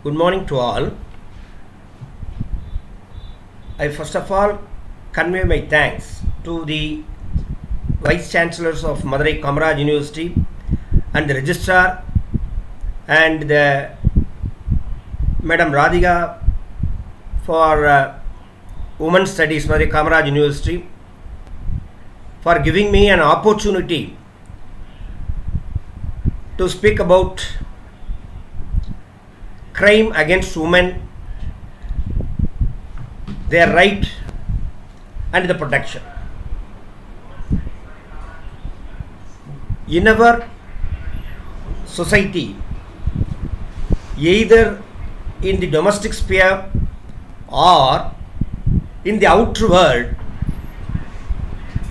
Good morning to all. I first of all convey my thanks to the Vice Chancellors of Madurai Kamaraj University and the Registrar and the Madam Radhika for Women's Studies Madurai Kamaraj University for giving me an opportunity to speak about crime against women, their right and the protection. In our society, either in the domestic sphere or in the outer world,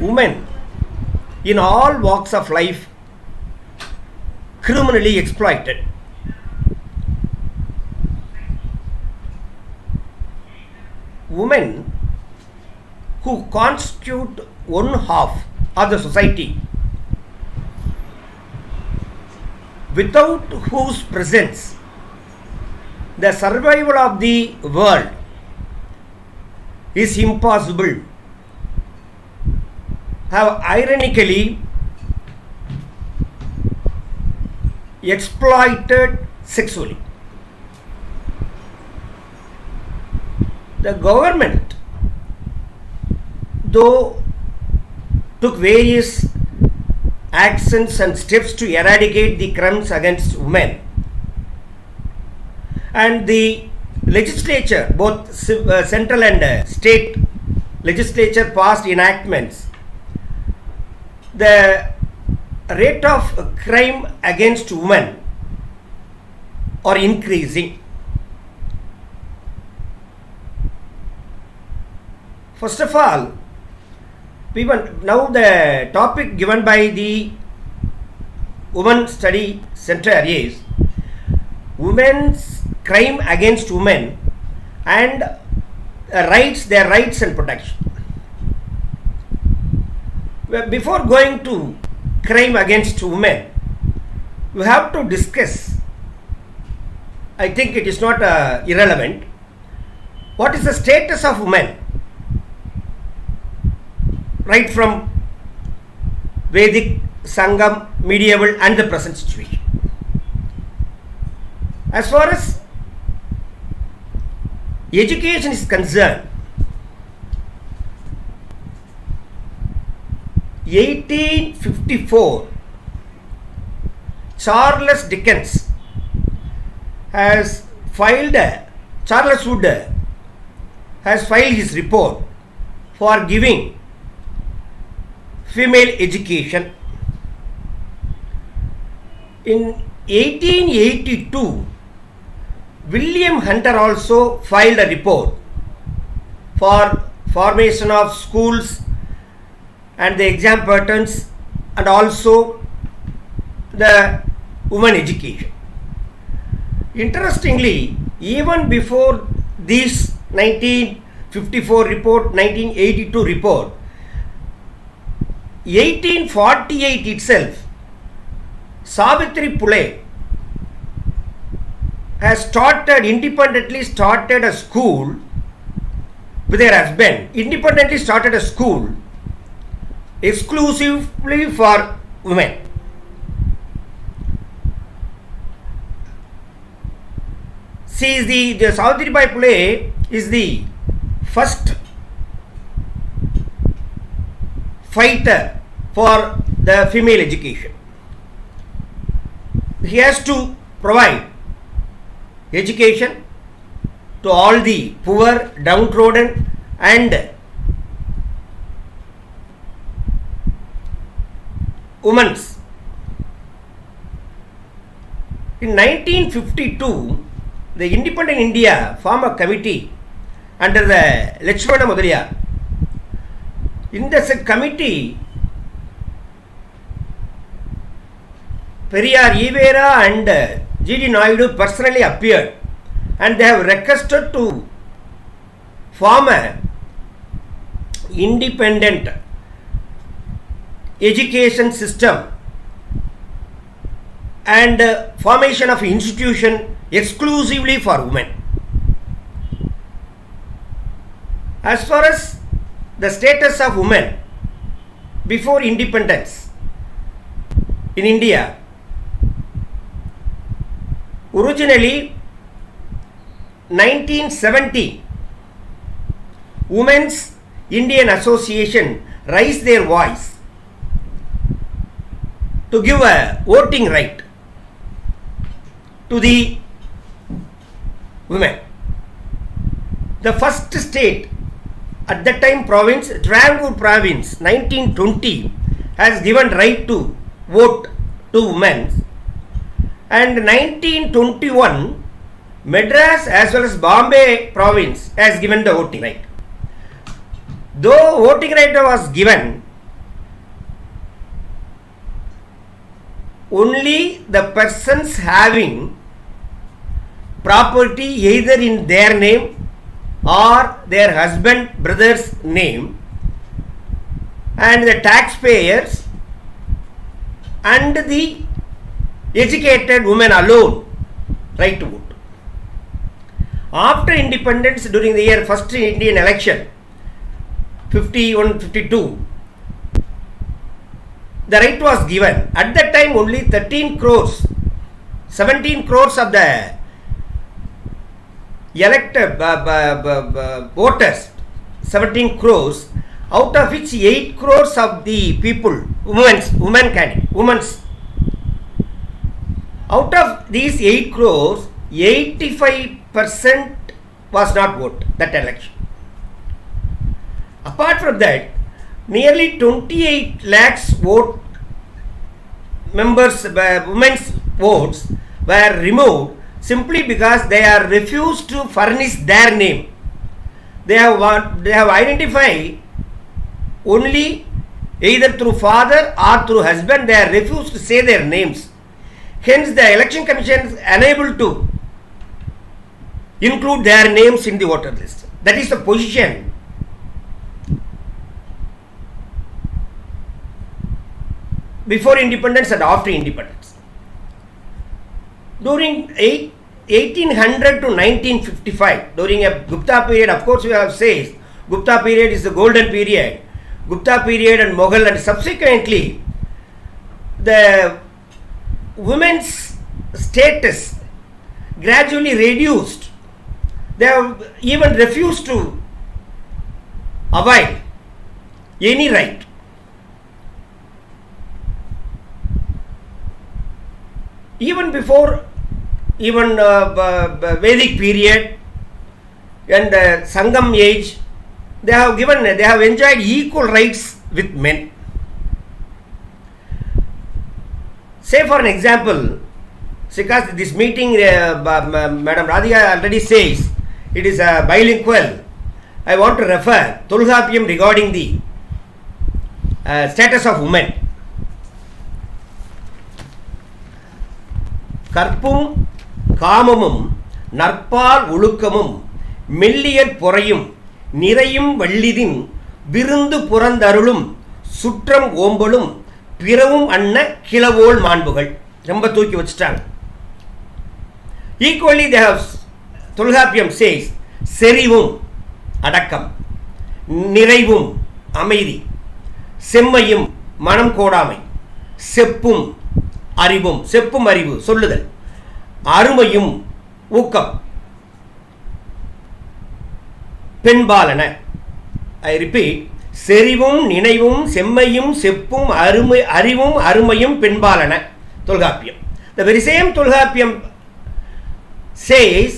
women in all walks of life criminally exploited. Women who constitute one half of the society, without whose presence the survival of the world is impossible, have ironically exploited sexually. The government, though, took various actions and steps to eradicate the crimes against women, and the legislature, both central and state legislature, passed enactments. The rate of crime against women are increasing. First of all, now the topic given by the Women Study Center is women's crime against women and their rights and protection. Before going to crime against women, we have to discuss, I think it is not irrelevant, what is the status of women right from Vedic, Sangam, medieval and the present situation. As far as education is concerned, 1854, Charles Dickens has filed his report for giving female education. In 1882, William Hunter also filed a report for formation of schools and the exam patterns and also the women education. Interestingly, even before this 1954 report, 1982 report, 1848 itself, Savitri Phule has independently started a school with her husband, exclusively for women. She is the Savitri Phule is the first fighter for the female education. He has to provide education to all the poor, downtrodden and women. In 1952, the Independent India formed a committee under the Lakshmana Mudaliar. In this committee, Periyar Ivera and G.D. Naidu personally appeared, and they have requested to form an independent education system and formation of institution exclusively for women. As far as the status of women before independence in India, originally 1970, Women's Indian Association raised their voice to give a voting right to the women. The first state at that time province, Travancore province, 1920, has given right to vote to women, and 1921 Madras as well as Bombay province has given the voting right. Though voting right was given, only the persons having property either in their name or their husband, brother's name, and the taxpayers and the educated women alone right to vote. After independence, during the year first Indian election 51-52, the right was given. At that time only 13 crores, 17 crores of the elected voters, 17 crores, out of which 8 crores of the people, women's. Out of these 8 crores, 85% was not vote that election. Apart from that, nearly 28 lakhs vote members, women's votes were removed simply because they are refused to furnish their name. They have identified only either through father or through husband. They are refused to say their names. Hence, the election commission is unable to include their names in the voter list. That is the position before independence and after independence. During 1800 to 1955, during a Gupta period, of course we have said Gupta period is the golden period. Gupta period and Mughal, and subsequently the women's status gradually reduced. They have even refused to avoid any right. Even before Vedic period and Sangam age, they have enjoyed equal rights with men. Say for an example, because this meeting, Madam Radhika already says it is bilingual, I want to refer Tolkappiyam regarding the status of women. கற்பும் காமமும் நற்பால் ஒழுக்கமும் மெல்லியற் பொறையும் நிறையும் வள்ளிதின் விருந்து புறந்தருளும் சுற்றம் ஓம்பலும் பிறவும் அன்ன கிளவோல் மாண்புகள். ரொம்ப தூக்கி வச்சிட்டாங்க. Equally they have, Tolkappiyam says, செறிவும் அடக்கம், நிறைவும் அமைதி, செம்மையும் மனம் கோடாமை, செப்பும் அறிவும், செப்பும் அறிவு சொல்லுதல், அருமையும் ஊக்கம், பெண்பாலன. I repeat, செறிவும் நினைவும் செம்மையும் செப்பும் அறிவும் அருமையும் பெண்பாலன. Tolkappiyam. The very same Tolkappiyam says,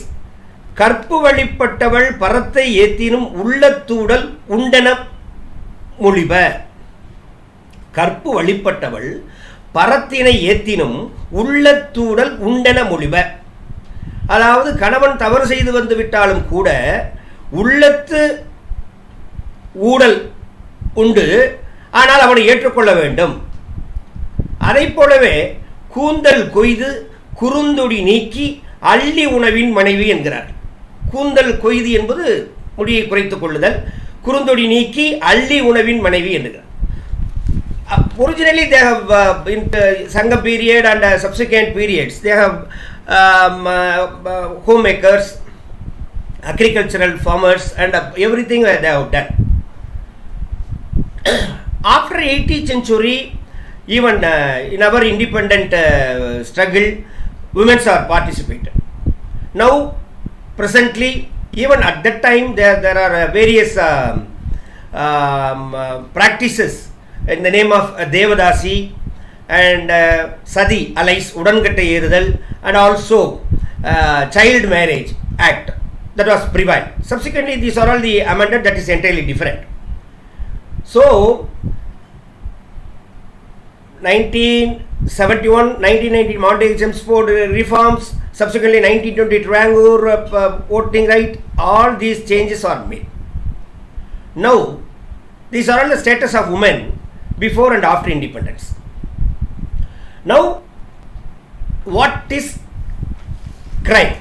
கற்பு வழிப்பட்டவள் பரத்தை ஏத்தினும் உள்ளத்தூடல் உண்டன மொழிப. கற்பு வழிப்பட்டவள் பரத்தினை ஏத்தினும் உள்ளத்தூடல் உண்டன மொழிப. அதாவது கணவன் தவறு செய்து வந்து விட்டாலும் கூட உள்ளத்து ஊடல் உண்டு, ஆனால் அவனை ஏற்றுக்கொள்ள வேண்டும். அதை போலவே கூந்தல் கொய்து குறுந்தொடி நீக்கி அள்ளி உணவின் மனைவி என்கிறார். கூந்தல் கொய்து என்பது முடியை குறைத்துக் கொள்ளுதல், குறுந்தொடி நீக்கி அள்ளி உணவின் மனைவி என்கிறார். Originally they have in Sangam period and subsequent periods they have homemakers, agricultural farmers, and everything they have done. After 18th century, even in our independent struggle, women are participated. Now, presently, even at that time, there are various practices in the name of Devadasi and Sadi, allies Udangatta Erudal, and also Child Marriage Act that was prevailed. Subsequently, these are all the amended, that is entirely different. So, 1971, 1990 Montague Chelmsford reforms, subsequently 1920 Triangle voting right, all these changes are made. Now, these are all the status of women before and after independence. Now, what is crime?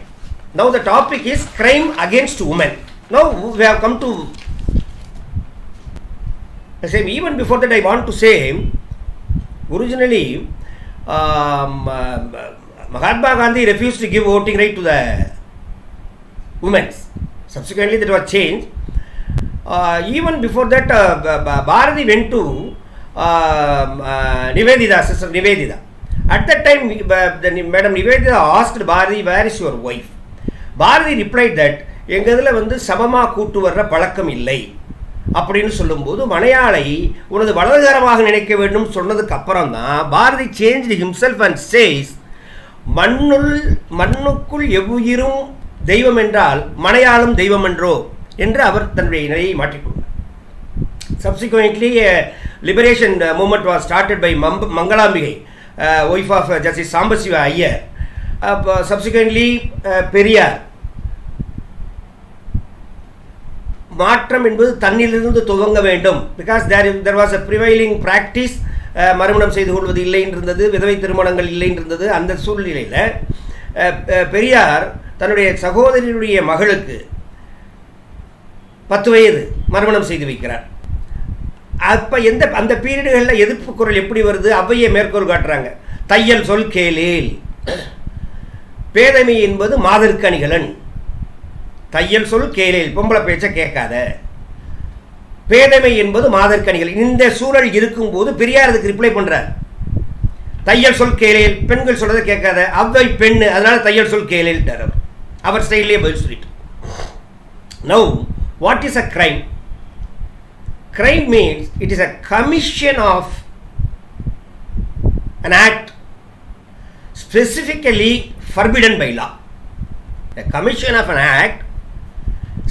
Now the topic is crime against women. Now we have come to the same. Even before that, I want to say, originally Mahatma Gandhi refused to give voting right to the women. Subsequently, that was changed. Even before that, Bharati went to Nivedita, Sister Nivedita. At that time, Madam Nivedita asked Bharati, where is your wife? Bharati replied that, எங்கதில் வந்து சமமாக கூட்டு வர்ற பழக்கம் இல்லை அப்படின்னு சொல்லும்போது மலையாளை உனது வலதுகரமாக நினைக்க வேண்டும் சொன்னதுக்கு அப்புறம் தான் Bharathi change himself and says மண்ணுக்குள் எவ்வுயிரும் தெய்வம் என்றால் மலையாளம் தெய்வம் என்றோ என்று அவர் தன்னுடைய நிலையை மாற்றிக்கொண்டார். Subsequently, a liberation movement was started by Mangalambigai, wife of Justice Sambasiva Iyer. Subsequently, Periyar. மாற்றம் என்பது தன்னிலிருந்து துவங்க வேண்டும். Because there was a prevailing practice, மறுமணம் செய்து கொள்வது இல்லை இருந்தது, விதவை திருமணங்கள் இல்லை இருந்தது. அந்த சூழ்நிலையில் பெரியார் தன்னுடைய சகோதரியுடைய மகளுக்கு 10 வயது மறுமணம் செய்து வைக்கிறார். அப்போ அந்த பீரியடுகளில் எதிர்ப்பு குரல் எப்படி வருது? அவ்வையை மேற்கோள் காட்டுறாங்க. தையல் சொல் கேளேல், பேதமை என்பது மாதருக்கு அணிகலன். தையல் சொல் கேளேல், பொம்பளை பேச்சை கேட்காத. பேதமை என்பது மாதருக்கு அணிகலன். இந்த சூழல் இருக்கும்போது பெரியார் அதுக்கு ரிப்ளை பண்ணுறார். தையல் சொல் கேளேல், பெண்கள் சொல்றதை கேட்காத. அவ்வை பெண்ணு, அதனால தையல் சொல் கேளேல். அவர் ஸ்டைல்லே பதில் சொல்லிட்டு. Now what is a crime? Crime means it is a commission of an act specifically forbidden by law. A commission of an act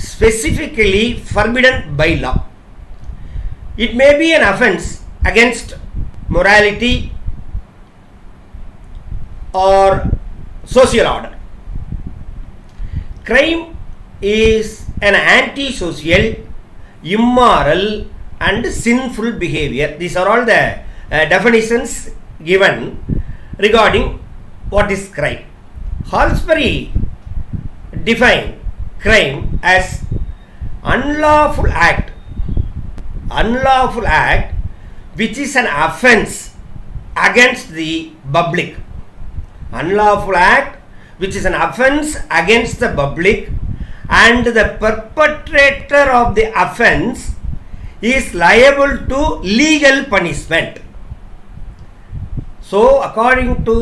specifically forbidden by law. It may be an offense against morality or social order. Crime is an anti-social, immoral and sinful behavior. These are all the definitions given regarding what is crime. Halsbury defined crime as unlawful act which is an offense against the public. Unlawful act which is an offense against the public, and the perpetrator of the offense is liable to legal punishment. So according to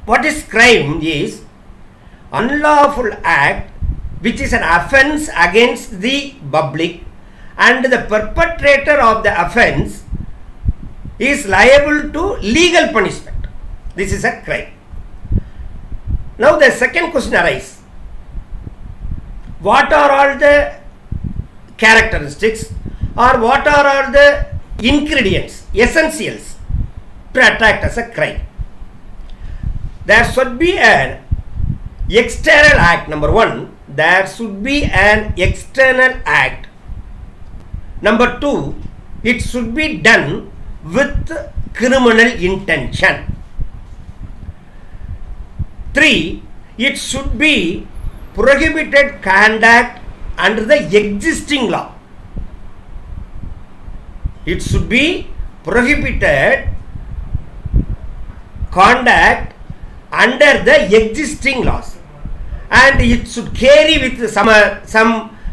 what is crime is unlawful act which is an offense against the public, and the perpetrator of the offense is liable to legal punishment. This is a crime. Now the second question arises. What are all the characteristics or what are all the ingredients, essentials to attack as a crime? There should be an external act. Number one, there should be an external act. Number two, it should be done with criminal intention. 3, it should be prohibited conduct under the existing law. It should be prohibited conduct under the existing laws, and it should carry with some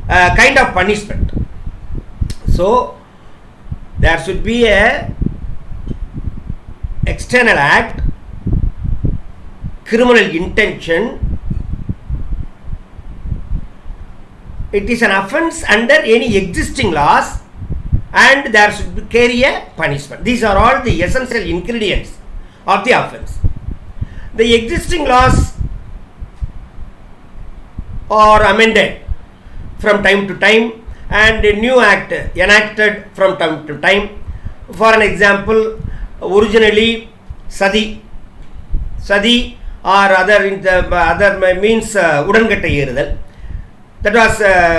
kind of punishment. So there should be a external act, criminal intention. It is an offence under any existing laws, and there should carry a punishment. These are all the essential ingredients of the offence. The existing laws are amended from time to time, and a new act enacted from time to time. For an example, originally sati or other means udangattai erudal. That was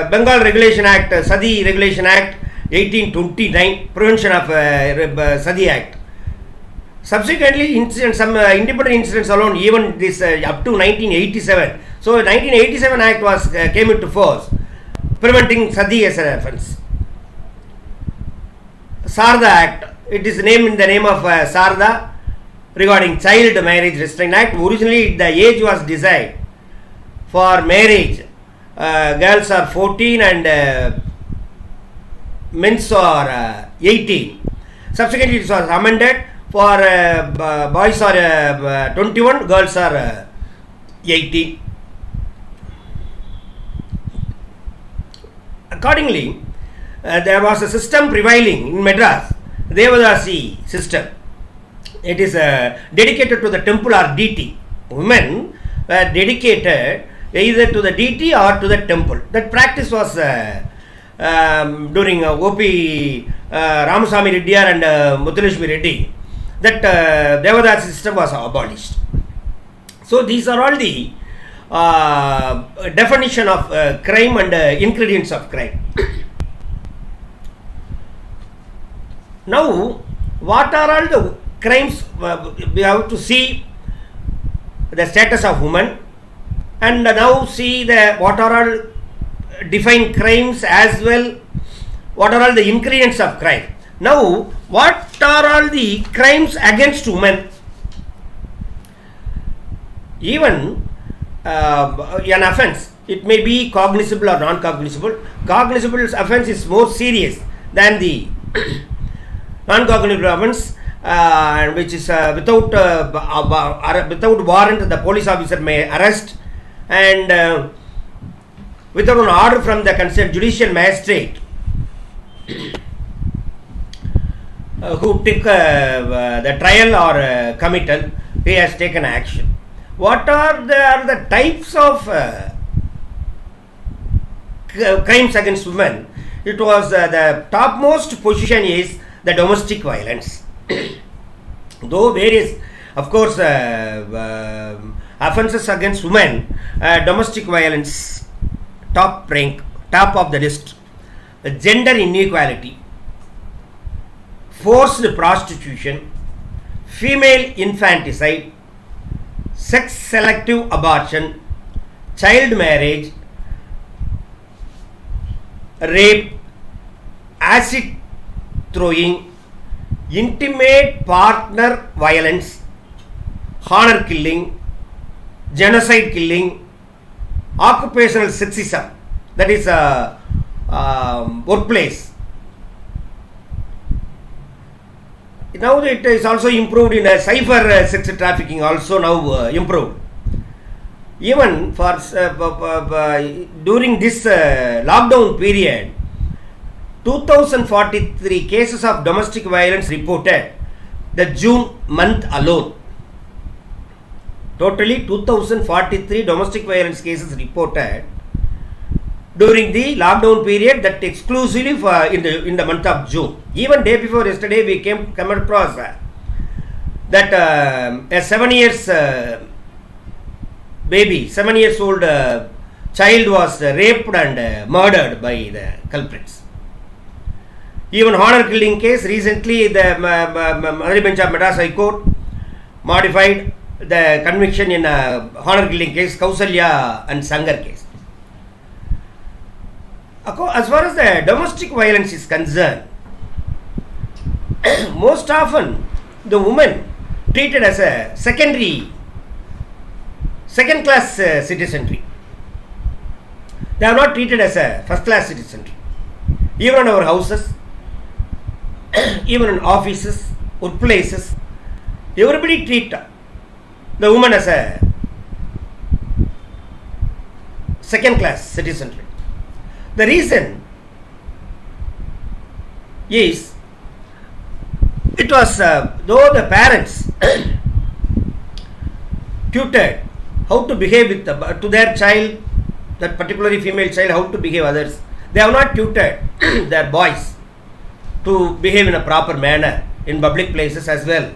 Bengal Regulation Act, Sati Regulation Act 1829, Prevention of Sati Act. Subsequently, some independent incidents alone, even this up to 1987. So 1987 Act was came into force, preventing Sati as an offence. Sarda Act, it is named in the name of Sarda, regarding Child Marriage Restraint Act. Originally, the age was designed for marriage. Girls are 14 and men are 18. Subsequently, it was amended for boys are 21, girls are 18. Accordingly, there was a system prevailing in Madras, Devadasi system. It is dedicated to the temple or deity. Women were dedicated either to the deity or to the temple. That practice was during O.P. Ramasamy Reddyar and Muthulakshmi Reddy. That Devadasi system was abolished. So these are all the definition of crime and ingredients of crime. Now, what are all the crimes? We have to see the status of women, and now see the what are all defined crimes as well. What are all the ingredients of crime? Now, what are all the crimes against women? Even an offence, it may be cognizable or non-cognizable. Cognizable offence is more serious than the non-cognizable offence, which is without warrant, the police officer may arrest, and without an order from the concerned judicial magistrate who took the trial or committal, he has taken action. What are the types of crimes against women? It was the topmost position is the domestic violence. Though various, of course, offences against women, domestic violence, top rank, top of the list. The gender inequality, forced prostitution, female infanticide, sex selective abortion, child marriage, rape, acid throwing, intimate partner violence, honor killing, genocide killing, occupational sexism, that is workplace. Now it is also improved in cyber sex trafficking, also now improved. Even for during this lockdown period, 2043 cases of domestic violence reported the June month alone. Totally 2043 domestic violence cases reported during the lockdown period, that exclusively for in the month of June. Even day before yesterday, we come across that a 7 years baby, 7 years old child was raped and murdered by the culprits. Even honor killing case, recently the Madurai bench of Madras High Court modified the conviction in honor killing case, Kausalya and Sangar case. As far as the domestic violence is concerned, most often the woman treated as a secondary second class citizenry. They are not treated as a first class citizenry. Even in our houses, even in offices, workplaces, everybody treat the woman as a second class citizenry. The reason is, it was though the parents tutored how to behave with to their child, that particularly female child, how to behave others, they have not tutored their boys to behave in a proper manner in public places as well,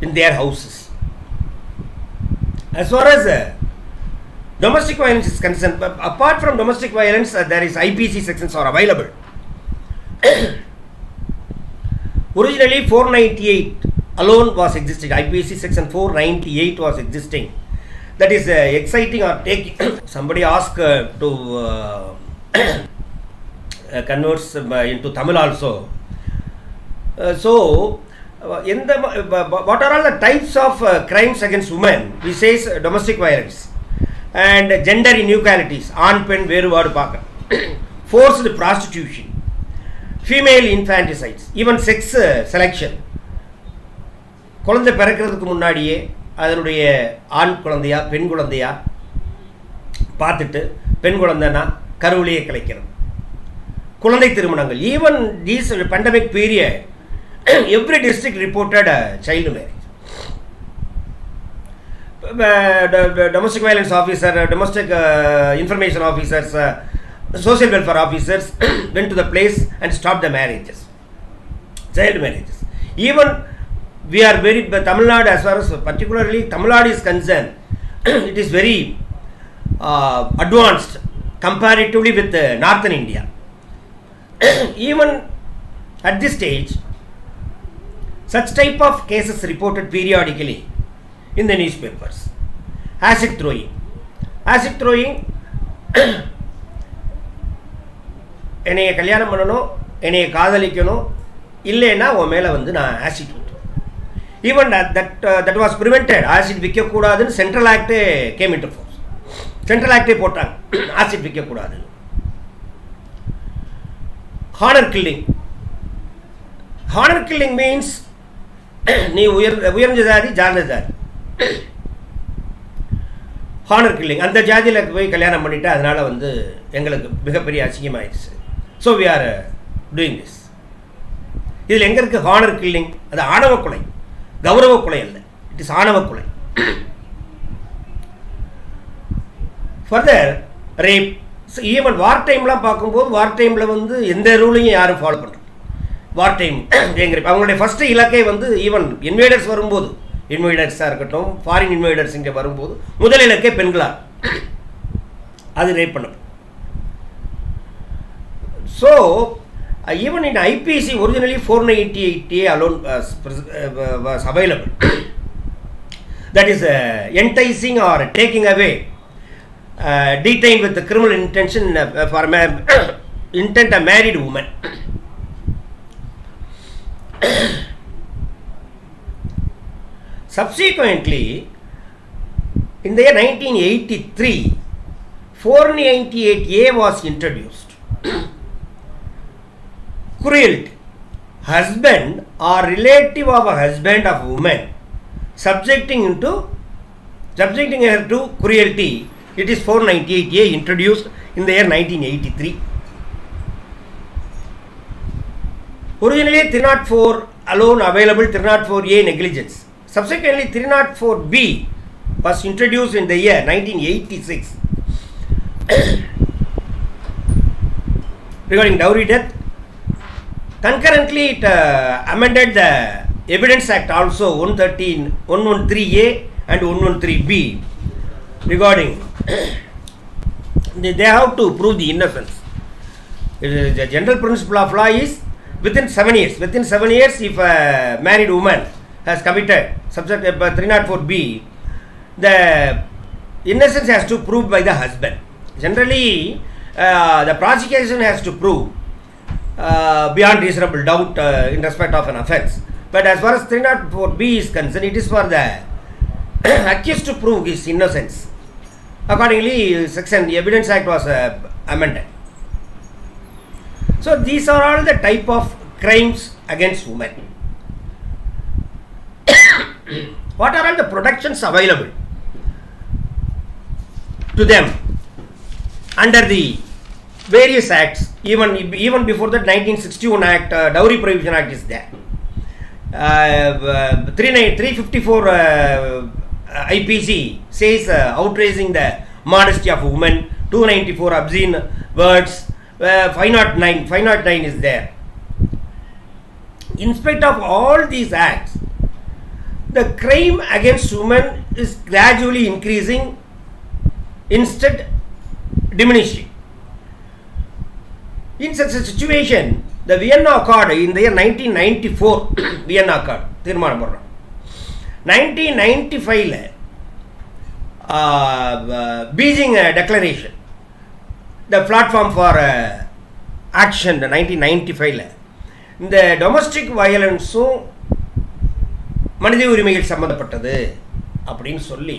in their houses. As far as domestic violence is concerned, apart from domestic violence, there is IPC sections are available. Originally 498 alone was existing. IPC section 498 was existing. That is exciting or taking. Somebody asked to converts into Tamil also. What are all the types of crimes against women? We say domestic violence and gender inequalities, on pen veruvaadu paaka, forced prostitution, female infanticides, even sex selection. குழந்தை பிறக்கிறதுக்கு முன்னாடியே அதனுடைய ஆண் குழந்தையா பெண் குழந்தையா பார்த்துட்டு பெண் குழந்தைனா கருவிலேயே கலைக்கிறது, குழந்தை திருமணங்கள். Even these pandemic period, every district reported child marriage. Domestic violence officer, domestic information officers, social welfare officers went to the place and stopped the marriages, child marriages. Even we are very, Tamil Nadu, as far as particularly Tamil Nadu is concerned, it is very advanced comparatively with northern India. Even at this stage, such type of cases reported periodically in the newspapers. Acid throwing, என்னைய கல்யாணம் பண்ணணும், என்னைய காதலிக்கணும், இல்லைன்னா உன் மேலே வந்து நான் acid ஊற்றுவேன். Even that was prevented. Acid விற்கக்கூடாதுன்னு central act came into force. Central act போட்டாங்க ஆசிட் விற்கக்கூடாது. Honour killing. Honour killing means நீ உயர்ந்த ஜாதி, ஜார்ந்த ஜாதி. ஹானர் கில்லிங், அந்த ஜாதியில் போய் கல்யாணம் பண்ணிவிட்டு அதனால் வந்து எங்களுக்கு மிகப்பெரிய அசிங்கமாயிடுச்சு. So we are doing this. இதில் எங்கே இருக்குது ஹானர் கில்லிங்? அது ஆணவ கொலை, கௌரவ கொலை அல்ல, இட் இஸ் ஆணவ கொலை. Further rape. ஈவன் வார் டைம்லாம் பார்க்கும்போது வார் டைமில் வந்து எந்த ரூலையும் யாரும் ஃபாலோ பண்ணுறோம். வார் டைம் எங்க அவங்களுடைய ஃபஸ்ட்டு இலக்கை வந்து ஈவன் இன்வைடர்ஸ் வரும்போது, இன்வைடர்ஸாக இருக்கட்டும், ஃபாரின் இன்வைடர்ஸ் இங்கே வரும்போது முதல் இலக்கே பெண்களாக அது ரேப் பண்ணணும். So even in IPC originally 498A alone was available. That is enticing or taking away detained with the criminal intention for intent a married woman. Subsequently, in the year 1983, 498A was introduced. Cruelty. Husband or relative of a husband of woman subjecting her to cruelty. It is 498A introduced in the year 1983. Originally 304 alone available, 304A negligence. Subsequently 304B was introduced in the year 1986 regarding dowry death. Concurrently it amended the Evidence Act also 113A and 113B regarding they have to prove the innocence. The general principle of law is within 7 years. Within 7 years, if a married woman has committed subject 304B, the innocence has to be proved by the husband. Generally, the prosecution has to prove beyond reasonable doubt in respect of an offence. But as far as 304B is concerned, it is for the accused to prove his innocence. Accordingly, the Evidence Act was amended. So these are all the type of crimes against women. What are all the protections available to them under the various acts? Even before the 1961 Act, Dowry Prohibition Act is there. 354 IPC says outraging the modesty of women. 294 obscene words. 509 is there. In spite of all these acts, the crime against women is gradually increasing, instead diminishing. In such a situation, the Vienna Accord in the year 1994, Vienna Accord, 1995 Beijing Declaration, the platform for action, 1995 இந்த domestic வயலன்ஸும் மனித உரிமைகள் சம்பந்தப்பட்டது அப்படின்னு சொல்லி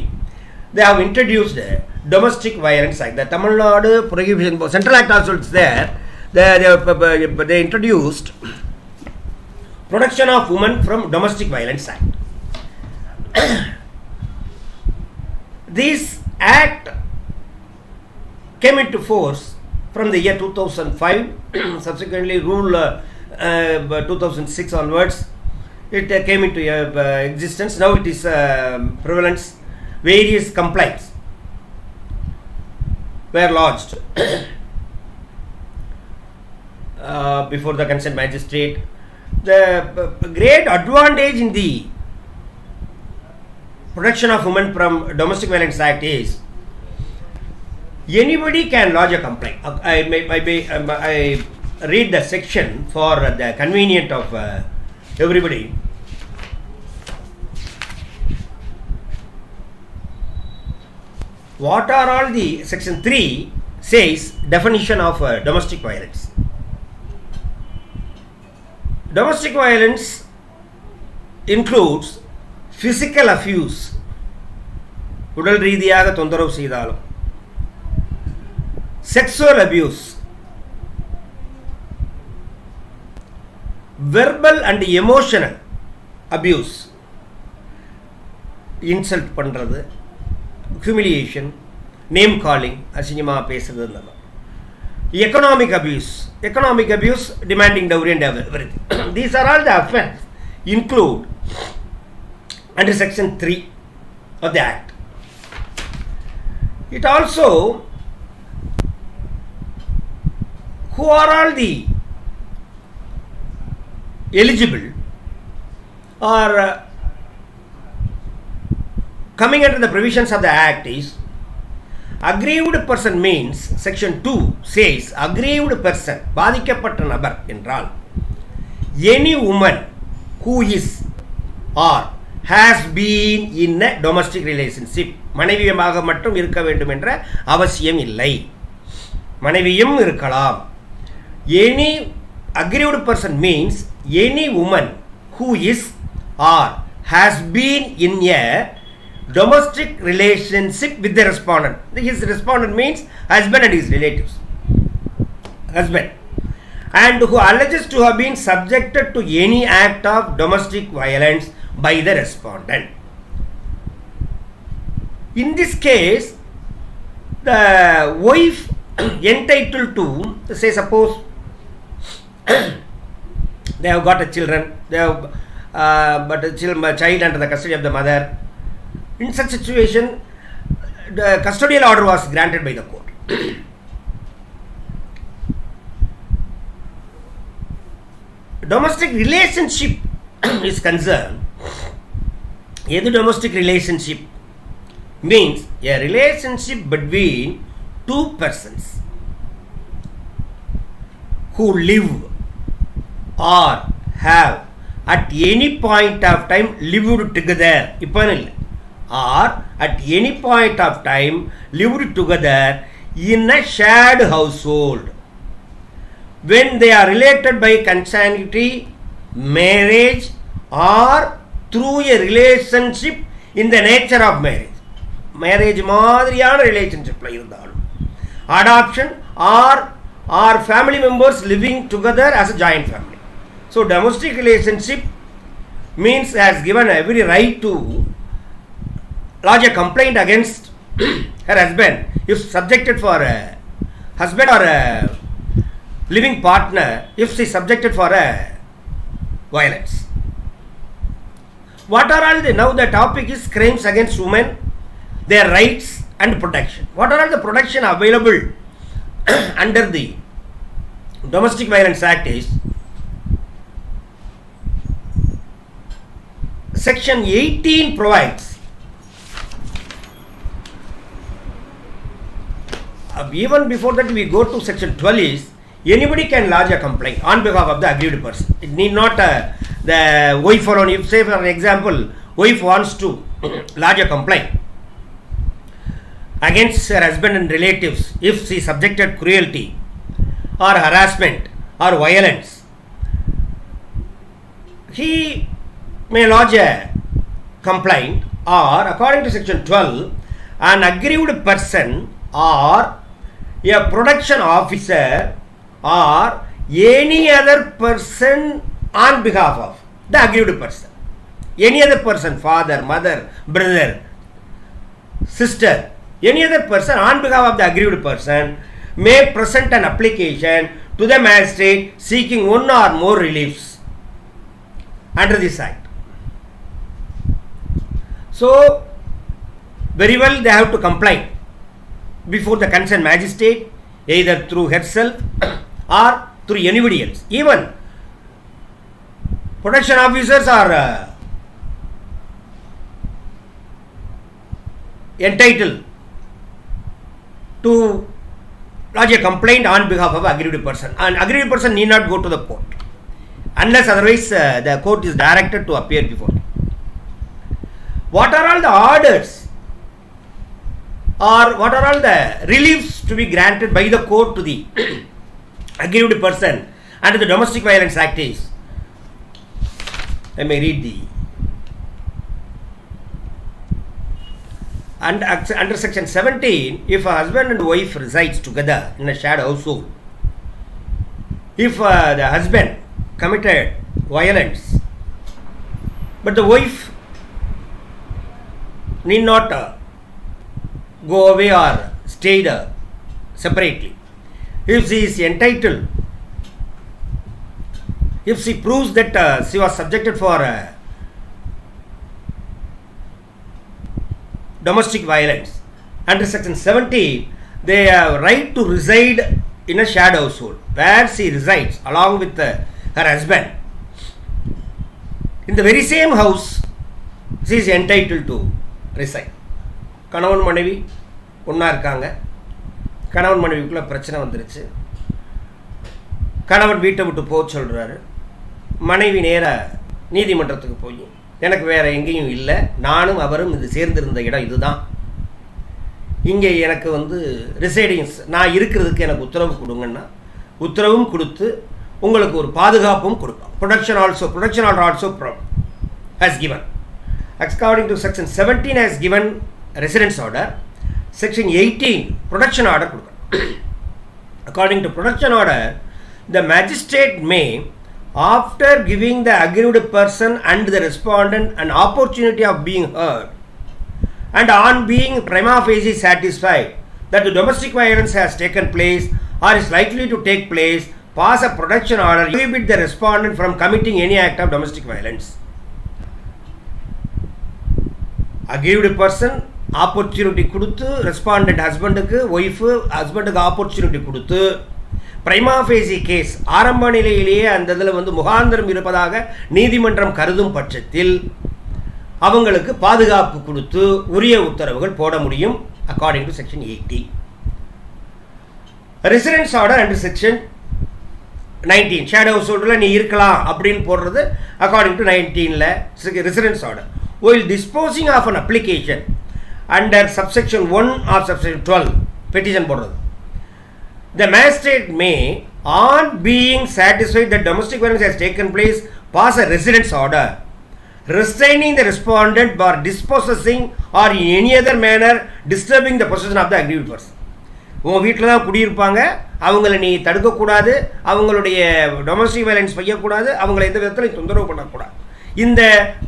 they have introduced domestic violence act. The Tamil Nadu Prohibition Central Act also is there. They introduced Protection of Women from Domestic Violence Act. This act came into force from the year 2005, subsequently rule 2006 onwards. It came into existence. Now it is prevalence. Various complaints were lodged before the concerned magistrate. The great advantage in the Protection of Women from Domestic Violence Act is anybody can lodge a complaint. I read the section for the convenience of everybody. What are all the section 3 says definition of domestic violence. Domestic violence includes physical abuse, உடல் ரீதியாக தொந்தரவு செய்தாலும், sexual abuse, verbal and emotional abuse, insult பண்றது, humiliation, name calling, அசிங்கமா பேசுறது, economic abuse, demanding dowry and everything. These are all the offense include under section 3 of the act. It also, who are all the eligible or coming under the provisions of the act is aggrieved person. Means section 2 says aggrieved person, பாதிக்கப்பட்ட நபர் என்றால் any woman who is or has been in a domestic relationship. மனைவியமாக மட்டும் இருக்க வேண்டும் என்ற அவசியம் இல்லை, மனைவியும் இருக்கலாம். Any aggrieved person means any woman who is or has been in a domestic relationship with the respondent. His respondent means husband and his relatives, husband, and who alleges to have been subjected to any act of domestic violence by the respondent. In this case, the wife entitled to, say suppose they have got a children, they have but a child under the custody of the mother. In such situation, the custodial order was granted by the court. Domestic relationship is concerned. Either domestic relationship means a relationship between two persons who live or have at any point of time lived together, or at any point of time lived together in a shared household when they are related by consanguinity, marriage, or through a relationship in the nature of marriage மாதிரியான ரிலேஷன்ஷிப்ல இருந்தாலும் adoption or family members living together as a joint family. So domestic relationship means has given every right to lodge a complaint against her husband if subjected for a husband or a living partner if she subjected for a violence. What are all the, now the topic is crimes against women, their rights and protection. What are all the protection available under the Domestic Violence Act is Section 18 provides even before that we go to Section 12 is anybody can lodge a complaint on behalf of the aggrieved person. It need not the wife alone. If say for an example wife wants to lodge a complaint against her husband and relatives if she subjected cruelty or harassment or violence, he may lodge a complaint, or according to Section 12 an aggrieved person or a protection officer or any other person on behalf of the aggrieved person, any other person, father, mother, brother, sister, any other person on behalf of the aggrieved person may present an application to the magistrate seeking one or more reliefs under this act. So very well they have to comply before the concerned magistrate either through herself or through anybody else. Even protection officers are entitled to lodge a complaint on behalf of aggrieved person, and aggrieved person need not go to the court unless otherwise the court is directed to appear before them. What are all the orders or what are all the reliefs to be granted by the court to the aggrieved person under the Domestic Violence Act is, let me read the under Section 17, if a husband and wife resides together in a shared household, if the husband committed violence but the wife need not go away or stay separately, if she is entitled, if she proves that she was subjected for domestic violence under Section 17, they have right to reside in a shared household where she resides along with her husband. In the very same house she is entitled to reside. கணவன் மனைவி ஒன்றா இருக்காங்க, கணவன் மனைவிக்குள்ளே பிரச்சனை வந்துருச்சு, கணவன் வீட்டை விட்டு போக சொல்கிறாரு, மனைவி நேராக நீதிமன்றத்துக்கு போய் எனக்கு வேறு எங்கேயும் இல்லை, நானும் அவரும் இது சேர்ந்திருந்த இடம் இதுதான், இங்கே எனக்கு ரிசைடிங்ஸ் நான் இருக்கிறதுக்கு எனக்கு உத்தரவு கொடுங்கன்னா உத்தரவும் கொடுத்து உங்களுக்கு ஒரு பாதுகாப்பும் கொடுப்போம். Production order also has given. According to Section 17 has given residence order. Section 18 protection order கொடுக்கும். According to protection order, the magistrate may, after giving the aggrieved person and the respondent an opportunity of being heard and on being prima facie satisfied that the domestic violence has taken place or is likely to take place, pass a protection order to prohibit the respondent from committing any act of domestic violence. Aggrieved person opportunity கொடுத்து, respondent husbandக்கு wife ஹஸ்பண்டுக்கு opportunity கொடுத்து, பிரைமா Facey case ஆரம்ப நிலையிலேயே அந்த இதில் முகாந்திரம் இருப்பதாக நீதிமன்றம் கருதும் பட்சத்தில் அவங்களுக்கு பாதுகாப்பு கொடுத்து உரிய உத்தரவுகள் போட முடியும். According to section 80. Residence order under section 19 shadow ஹவுஸ்ஹோல்டில் நீ இருக்கலாம் அப்படின்னு போடுறது அக்கார்டிங் டு 19ல் residence order. while disposing of an application under subsection 1 or subsection 12 petition போடுறது, the magistrate may, on being satisfied that domestic violence has taken place, pass a residence order restraining the respondent or dispossessing or in any other manner disturbing the possession of the aggrieved person. உங்கள் வீட்டில் தான் குடியிருப்பாங்க, அவங்கள நீ தடுக்கக்கூடாது, அவங்களுடைய domestic violence செய்யக்கூடாது, அவங்கள எந்த விதத்தில் தொந்தரவு பண்ணக்கூடாது. இந்த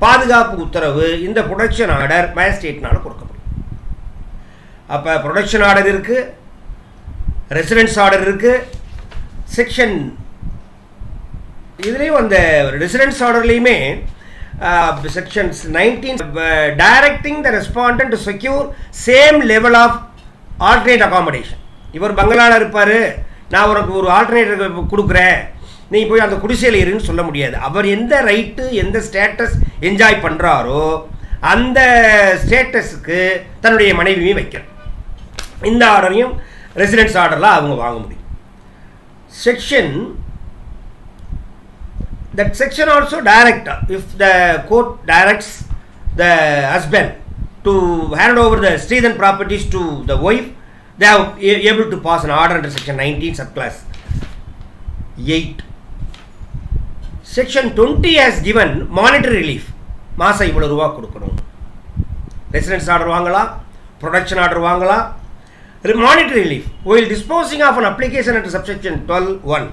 பாதுகாப்பு உத்தரவு, இந்த ப்ரொடெக்ஷன் ஆர்டர் மேஜிஸ்ட்ரேட்னால் கொடுக்கப்படும். அப்போ ப்ரொடெக்ஷன் ஆர்டர் இருக்குது, ரெசிடென்ஸ் ஆர்டர் இருக்குது. செக்ஷன் இதுலேயும் அந்த ரெசிடென்ஸ் ஆர்டர்லேயுமே sections 19 directing the respondent to secure same level of alternate accommodation. இவர் பங்களாவில் இருப்பார், நான் உனக்கு ஒரு ஆல்டர்னேட் கொடுக்குறேன், நீ போய் அந்த குடிசையில் இருன்னு சொல்ல முடியாது. அவர் எந்த ரைட்டு எந்த ஸ்டேட்டஸ் என்ஜாய் பண்ணுறாரோ அந்த ஸ்டேட்டஸுக்கு தன்னுடைய மனைவியும் வைக்கணும். இந்த ஆர்டரையும் ரெசிடென்ஸ் ஆர்டரில் அவங்க வாங்க முடியும். That section also direct, if the court directs the husband to hand over the Sridhan properties to the wife, they are able to pass an order under section 19 subclass 8. Section 20 has given monetary relief. மாசம் இவ்வளவு ரூபா கொடுக்கணும். Residence order வாங்கலாம், protection order வாங்கலாம். Monetary relief while disposing of an application under subsection 12(1),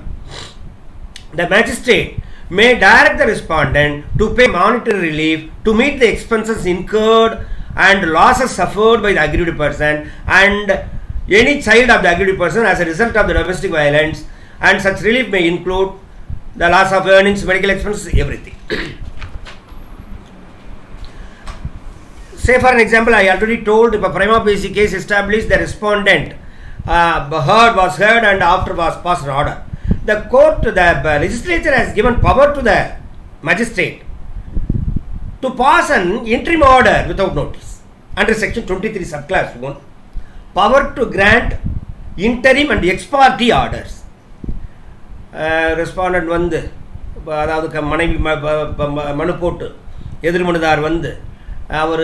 the magistrate may direct the respondent to pay monetary relief to meet the expenses incurred and losses suffered by the aggrieved person and any child of the aggrieved person as a result of the domestic violence, and such relief may include the loss of earnings, medical expenses, everything. Say for an example, I already told, if a prima facie case established the respondent was heard and after was passed an order, the court, the legislature has given power to the magistrate to pass an interim order without notice under section 23 subclass 1. Power to grant interim and ex parte orders. Respondent வந்து அதாவது மனைவி மனு போட்டு எதிர்மனுதார் வந்து அவர்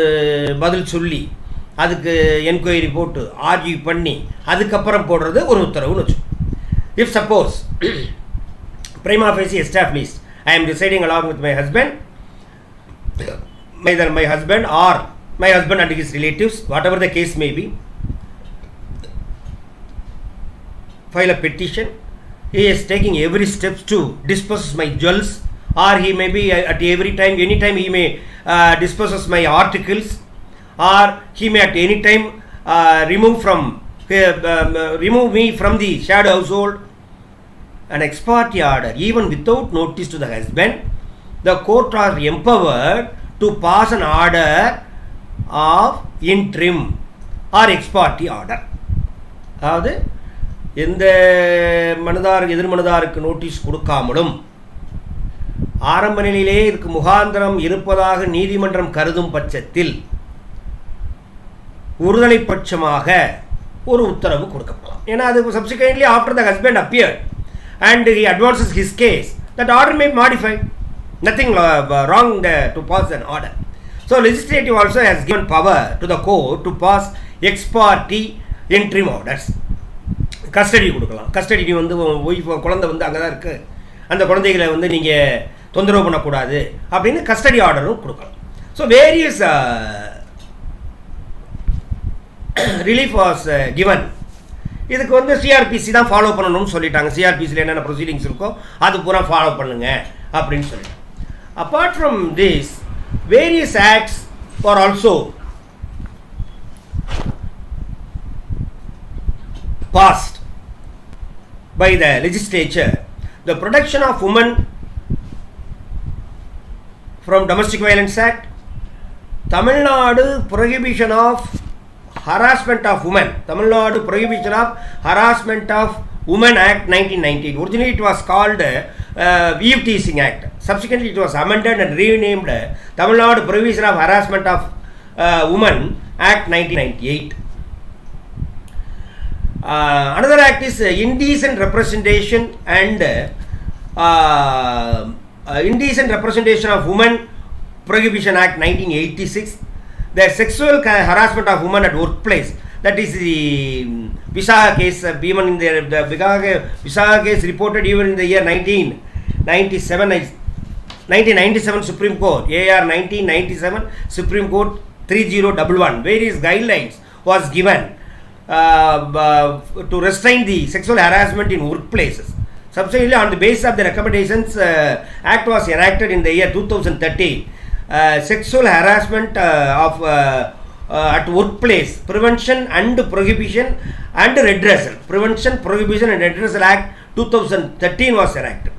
பதில் சொல்லி அதுக்கு enquiry போட்டு ஆர்கியூ பண்ணி அதுக்கப்புறம் போடுறது ஒரு உத்தரவுன்னு வச்சு. If suppose prima facie established, I am residing along with my husband, either my husband or my husband and his relatives, whatever the case may be, file a petition. He is taking every steps to dispose my jewels, or he may be at every time, anytime he may dispose my articles, or he may at any time remove me from the shared household. An ex parte order, even without notice to the husband, the court are empowered to pass an order of interim or ex parte order. அதாவது எந்த மனுதார் எதிர்மனுதாருக்கு notice கொடுக்காமலும் ஆரம்ப நிலையிலே இதுக்கு முகாந்திரம் இருப்பதாக நீதிமன்றம் கருதும் பட்சத்தில் ஒருதலை பட்சமாக ஒரு உத்தரவு கொடுக்கப்படலாம். ஏன்னா அது subsequently after the husband appeared and he advances his case, that order may be modified. Nothing wrong to pass an order. So legislative also has given power to the court to pass ex parte interim orders. Custody கொடுக்கலாம். Custody வந்து wife குழந்தை வந்து அங்கே தான் இருக்குது, அந்த குழந்தைகளை வந்து நீங்கள் தொந்தரவு பண்ணக்கூடாது அப்படின்னு கஸ்டடி ஆர்டரும் கொடுக்கலாம். So various relief was given. இதுக்கு வந்து சிஆர்பிசி தான் ஃபாலோ பண்ணணும்னு சொல்லிட்டாங்க. சிஆர்பிசியில் என்னென்ன ப்ரொசீடிங்ஸ் இருக்கோ அது பூரா ஃபாலோ பண்ணுங்க அப்படின்னு சொல்லிட்டாங்க. Apart from this, various acts are also passed by the legislature. The Protection of Women from Domestic Violence Act, Tamil Nadu Prohibition of Harassment of Women, Tamil Nadu Prohibition of Harassment of Women Act 1990. Originally it was called Eve Teasing Act. Subsequently it was amended and renamed Tamil Nadu Prohibition of Harassment of Women Act 1998. Another act is Indecent Representation and Indecent Representation of Women Prohibition Act 1986. The sexual harassment of women at workplace, that is the Visaga case, even in the Visaga case reported even in the year 1997, 1997 Supreme Court, AR 1997 Supreme Court 3011, various guidelines was given to restrain the sexual harassment in workplaces. Subsequently, on the basis of the recommendations, Act was enacted in the year 2013. Sexual harassment at workplace, Prevention and Prohibition and Redressal, Prevention, Prohibition and Redressal Act 2013 was enacted.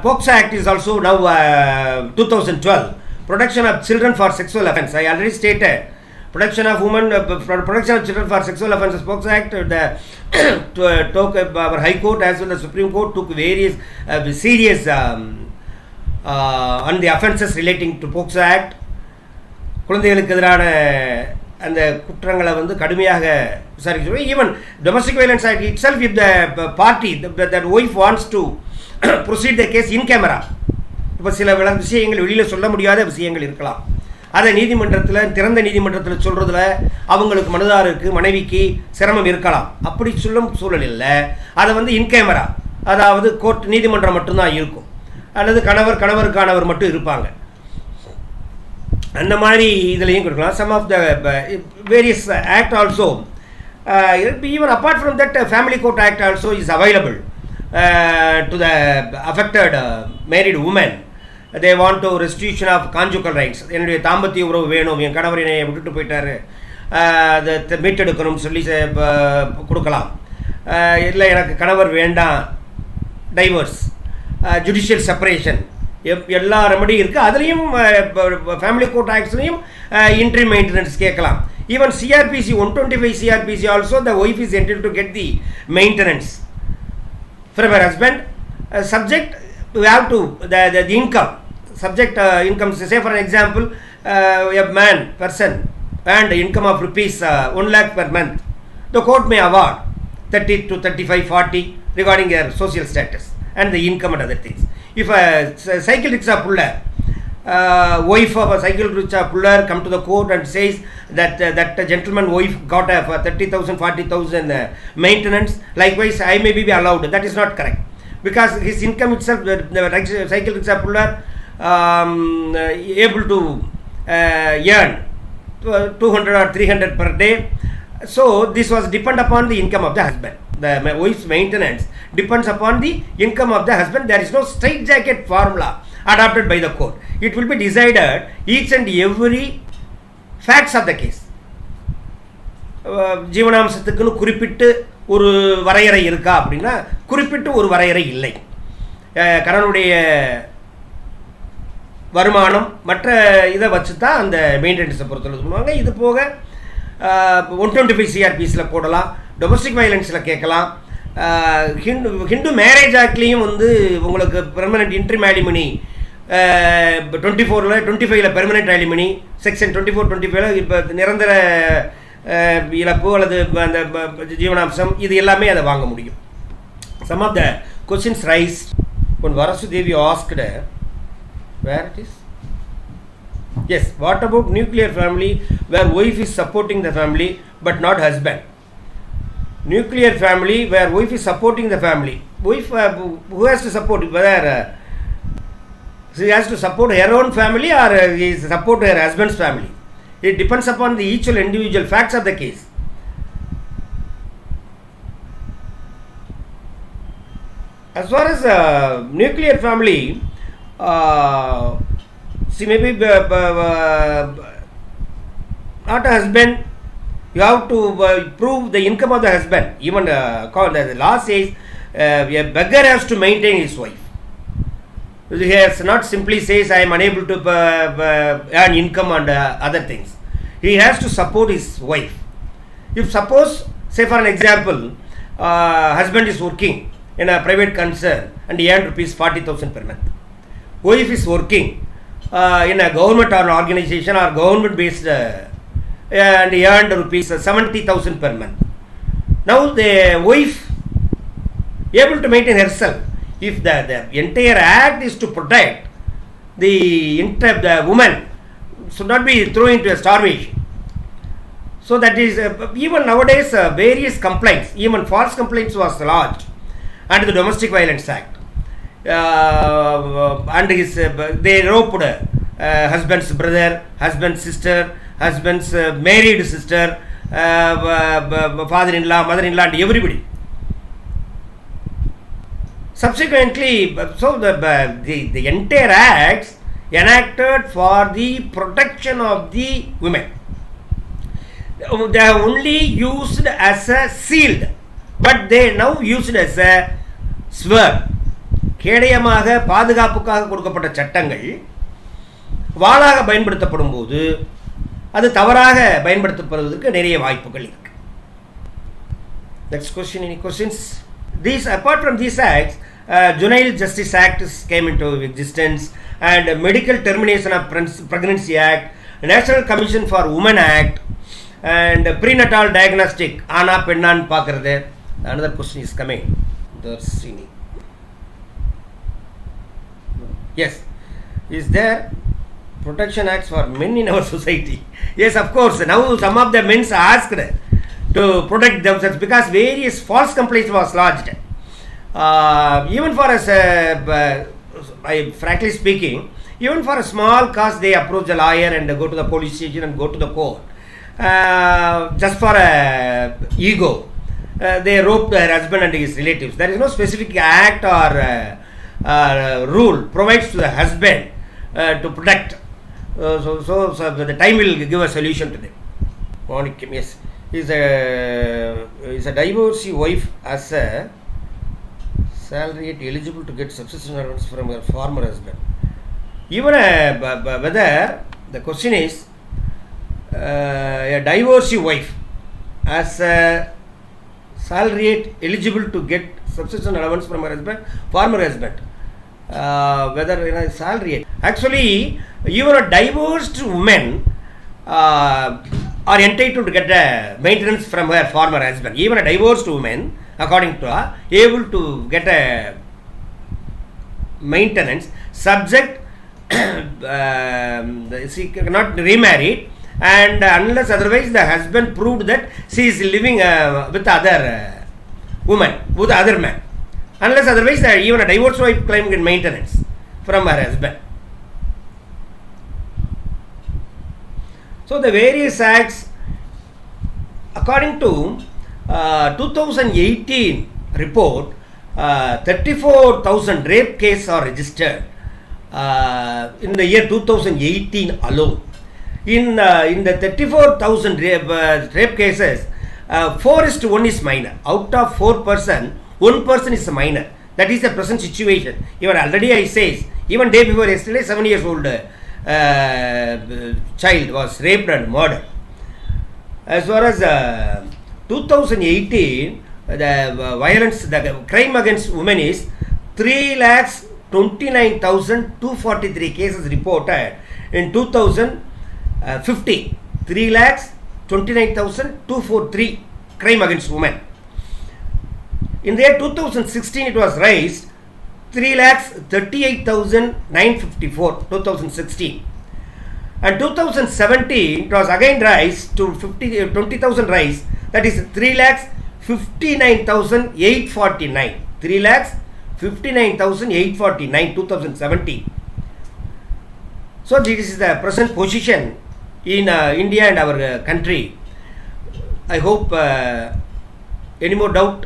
POCSO Act is also now 2012. Protection of children for sexual offence. I already stated. Protection of women, protection of children for sexual offences. POCSO Act, our High Court as well as Supreme Court took various serious on the offences relating to POCSO Act. குழந்தைகளுக்கு எதிரான அந்த குற்றங்களை வந்து கடுமையாக விசாரிக்க. Even Domestic Violence Act itself, if the party, that wife wants to proceed the case in camera, இப்போ சில விஷயங்கள் வெளியில் சொல்ல முடியாத விஷயங்கள் இருக்கலாம், அதை நீதிமன்றத்தில், திறந்த நீதிமன்றத்தில் சொல்கிறதுல அவங்களுக்கு மனுதாரருக்கு, மனைவிக்கு சிரமம் இருக்கலாம். அப்படி சொல்லும் சூழலில் அதை வந்து இன் கேமரா, அதாவது கோர்ட், நீதிமன்றம் மட்டும்தான் இருக்கும், அல்லது கணவருக்கானவர் மட்டும் இருப்பாங்க. அந்த மாதிரி இதுலையும் கொடுக்கலாம். Some of the various act also, even apart from that, Family Court Act also is available to the affected married women. They want to restitution of conjugal rights. என்னுடைய தாம்பத்திய உறவு வேணும், என் கணவர் என்னை விட்டுட்டு போயிட்டாரு, அதை மீட்டெடுக்கணும்னு சொல்லி கொடுக்கலாம். இல்லை எனக்கு கணவர் வேண்டாம், டைவர்ஸ், ஜுடிஷியல் செப்பரேஷன், எல்லா ரெமடியும் இருக்குது. அதுலேயும் ஃபேமிலி கோர்ட் ஆக்ட்ஸ்லையும் இன்ட்ரி மெயின்டெனன்ஸ் கேட்கலாம். Even CRPC 125 CRPC also, the wife is entitled to get the maintenance from her husband, subject to have to the income, subject income. Say for an example, a person earned income of rupees 1 lakh per month, the court may award 30 to 35, 40 regarding their social status and the income and other things. If a cycle rickshaw puller, wife of a cycle rickshaw puller come to the court and says that that gentleman wife got a 30,000, 40,000 maintenance, likewise I may be allowed. That is not correct, because his income itself, the cycle rickshaw puller able to earn 200 or 300 per day. So this was depend upon the income of the husband. The wife's maintenance depends upon the income of the husband. There is no straitjacket formula adopted by the court. It will be decided each and every facts of the case. ஜீவனாம்சத்துக்குன்னு குறிப்பிட்டு ஒரு வரையறை இருக்கா அப்படின்னா குறிப்பிட்டு ஒரு வரையறை இல்லை. கணவனுடைய வருமானம் மற்ற இதை வச்சு தான் அந்த மெயின்டெனன்ஸை பொறுத்தளவு பண்ணுவாங்க. இது போக 125 CRPCயில் போடலாம், டொமஸ்டிக் வயலன்ஸில் கேட்கலாம். ஹிந்து மேரேஜ் ஆக்ட்லேயும் வந்து உங்களுக்கு பெர்மனெண்ட் இன்ட்ரிம் ஆலிமனி 24ல் 25ல் பெர்மனெண்ட் ஆலிமனி, செக்ஷன் 24, 25ல் இப்போ நிரந்தர இழப்பு அல்லது அந்த ஜீவனாம்சம், இது எல்லாமே அதை வாங்க முடியும். Some of the questions raised when Varasudevi asked, where it is? Yes, what about nuclear family where wife is supporting the family but not husband? Nuclear family where wife is supporting the family, wife who has to support, whether she has to support her own family or he support her husband's family. It depends upon the each individual facts of the case. As far as nuclear family, see, maybe not a husband, you have to prove the income of the husband. Even the law says a beggar has to maintain his wife. He has not simply says I am unable to earn income and other things. He has to support his wife. If suppose, say for an example, husband is working in a private concern and he earned rupees 40,000 per month. Wife is working in a government or organization or government based and he earned rupees 70,000 per month. Now the wife able to maintain herself. If the entire act is to protect the woman should not be thrown into a starvation. So that is even nowadays various complaints, even false complaints was lodged under the Domestic Violence Act. and his they roped husband's brother, husband's sister, husband's married sister, father-in-law, mother-in-law, and everybody. Subsequently, so the entire acts enacted for the protection of the women. They are only used as a shield, but they now used as a sword. கேடயமாக பாதுகாப்புக்காக கொடுக்கப்பட்ட சட்டங்கள் வாளாக பயன்படுத்தப்படும் போது அது தவறாக பயன்படுத்தப்படுவதற்கு நிறைய வாய்ப்புகள் இருக்கு. Next question, any questions? These, apart from these acts, Juvenile Justice Act came into existence, and Medical Termination of Pregnancy Act, National Commission for Women Act, and Prenatal Diagnostic. Ana pennan paakradhu. Another question is coming. Darsini. Yes. Is there protection acts for men in our society? Yes, of course. Now some of the men are asked to protect themselves because various false complaints was lodged. Even for us, frankly speaking, even for a small cause, they approach a lawyer and go to the police station and go to the court. Just for ego, they rope their husband and his relatives. There is no specific act or rule provides to the husband to protect. So the time will give a solution to them. Yes, is a divorcee wife as a salary eligible to get subsistence allowance from her former husband. Even whether the question is a divorcee wife as a salary eligible to get subsistence allowance from her husband, former husband, whether in a salary. Actually, even a divorced woman are entitled to get a maintenance from her former husband. Even a divorced woman, according to her, able to get a maintenance subject she cannot remarry, and unless otherwise the husband proved that she is living with other woman, with other man. Unless otherwise, even a divorced wife claiming maintenance from her husband. So the various acts, according to 2018 report, 34,000 rape cases are registered in the year 2018 alone. In the 34,000 rape cases, 4:1 is minor. Out of 4 persons, 1 person is a minor. That is the present situation. Even already I says, even day before yesterday, 7 years old child was raped and murdered. As far as 2018, the violence, the crime against women is 3,29,243 cases reported in 2015. 3,29,243 crime against women. In the year 2016, it was raised 3,38,954. 2016, and 2017 it was again raised to 20,000 rise. That is 3,59,849. 3,59,849. 2017. So this is the present position in India and our country. I hope any more doubt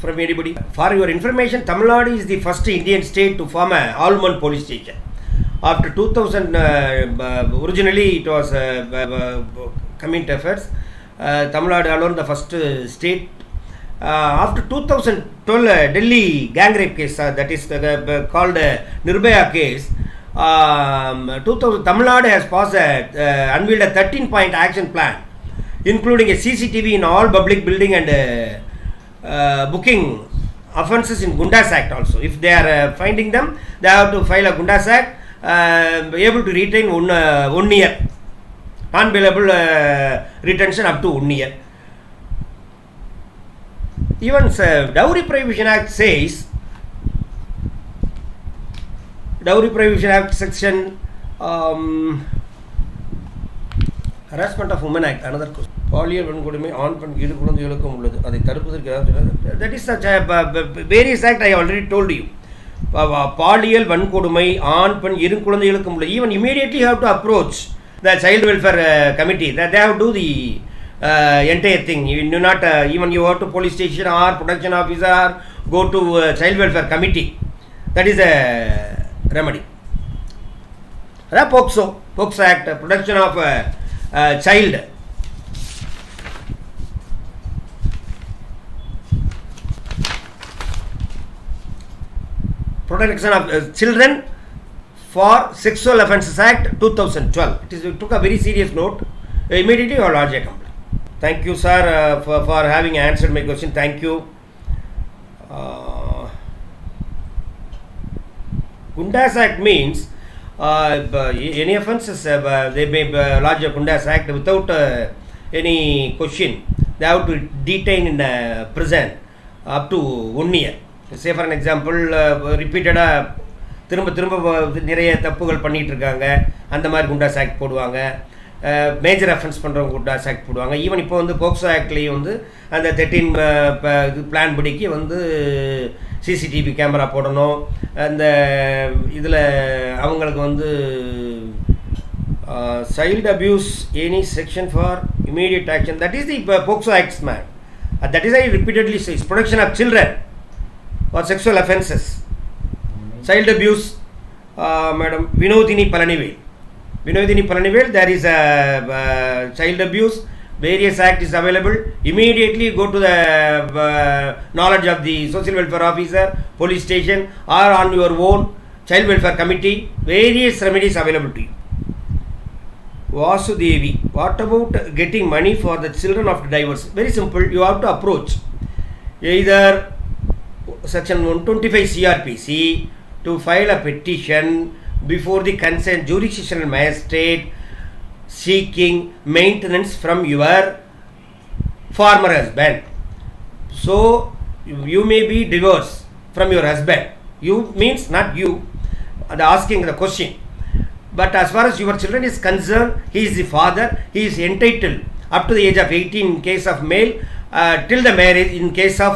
from anybody? For your information, Tamil Nadu is the first Indian state to form a all-women police station. After 2000, originally it was Community Affairs. Tamil Nadu alone the first state. After 2012 Delhi gang rape case, that is called Nirbhaya case, 2000 Tamil Nadu has passed unveiled a 13-point action plan, including a CCTV in all public building and booking offences in Gundas Act also. If they are finding them, they have to file a Gundas Act, able to retain 1 year, non-bailable retention up to 1 year. Even Dowry Prohibition Act says, Dowry Prohibition Act section Harassment of Women Act, another question. That is such a various act I already told you. பாலியல் வன்கொடுமை ஆண் பெண் இரு குழந்தைகளுக்கும் உள்ள even immediately you have to approach the child welfare committee that they have to do the entire thing. You do not even you have to police station or protection officer or go to child welfare committee. That is a remedy. That POXO Act, protection of child. Protection of Children for Sexual Offences Act 2012. It took a very serious note. Immediately you will lodge a complaint. Thank you, sir, for having answered my question. Thank you. Gundas Act means any offences they may lodge a Gundas Act without any question. They have to detain in prison up to 1 year. Say for an example, repeatedly திரும்ப நிறைய தப்புகள் பண்ணிட்டு இருக்காங்க, அந்த மாதிரி Goondas act போடுவாங்க. Major offence பண்ணுறவங்க Goondas act போடுவாங்க. Even இப்போ வந்து போக்சோ ஆக்ட்லேயும் வந்து அந்த 13 பிளான் படிக்கு வந்து சிசிடிவி கேமரா போடணும். அந்த இதில் அவங்களுக்கு வந்து child abuse any section for immediate action, that is the POCSO acts man. That is I repeatedly says protection of children for sexual offences. Child abuse, Madam Vinodini Palanivel, there is a child abuse, various act is available. Immediately go to the knowledge of the social welfare officer, police station, or on your own child welfare committee. Various remedies available to you. Vasudevi, what about getting money for the children of divorce? Very simple. You have to approach either Section 125 CRPC to file a petition before the concerned jurisdictional magistrate seeking maintenance from your former husband. So you may be divorced from your husband. You means not you, asking the question. But as far as your children is concerned, he is the father. He is entitled up to the age of 18 in case of male, till the marriage in case of